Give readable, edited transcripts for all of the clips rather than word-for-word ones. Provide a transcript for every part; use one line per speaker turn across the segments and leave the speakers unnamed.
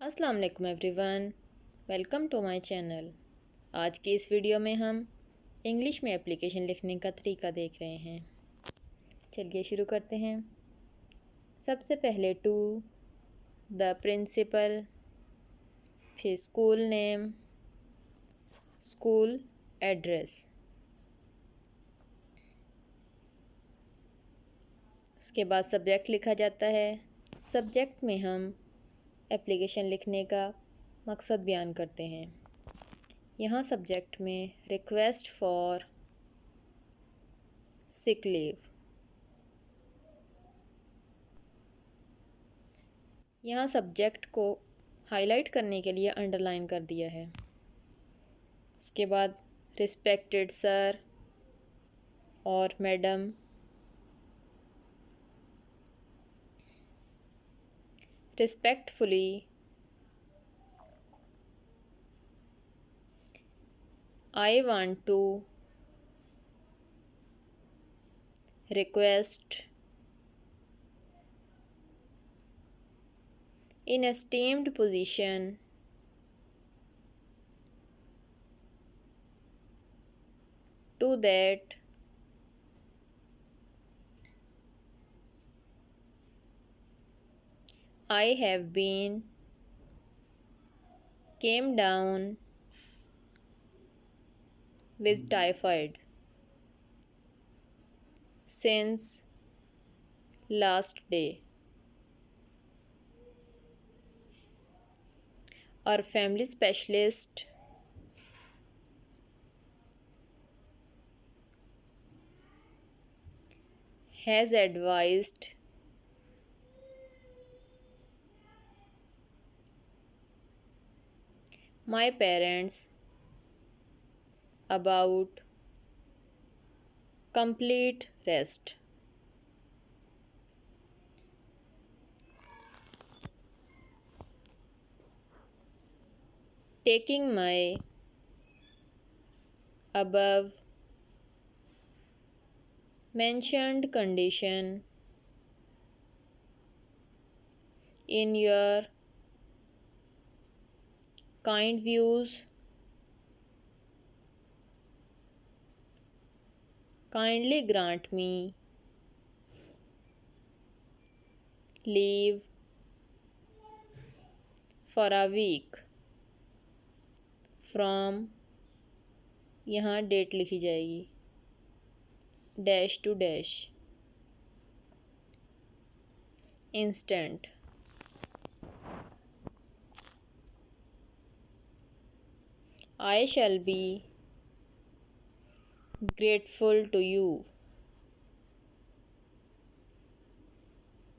अस्सलाम वालेकुम everyone, welcome to my channel. आज की इस वीडियो में हम इंग्लिश में एप्लीकेशन लिखने का तरीका देख रहे हैं। चलिए शुरू करते हैं। सबसे पहले टू, द प्रिंसिपल, फिर स्कूल नेम, स्कूल एड्रेस। उसके बाद सब्जेक्ट लिखा जाता है। सब्जेक्ट में हम एप्लीकेशन लिखने का मकसद बयान करते हैं। यहाँ सब्जेक्ट में रिक्वेस्ट फॉर सिक लीव, यहाँ सब्जेक्ट को हाईलाइट करने के लिए अंडरलाइन कर दिया है। इसके बाद रिस्पेक्टेड सर और madam, respectfully, I want to request in esteemed position to that I have been came down with typhoid since last day. Our family specialist has advised my parents about complete rest. Taking my above mentioned condition in your kind views, kindly grant me leave for a week from, यहाँ date लिखी जाएगी, dash to dash, instant. I shall be grateful to you.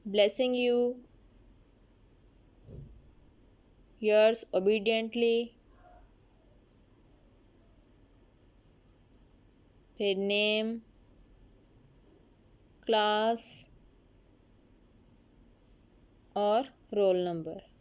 Blessing you, yours obediently, फिर name, class और roll number.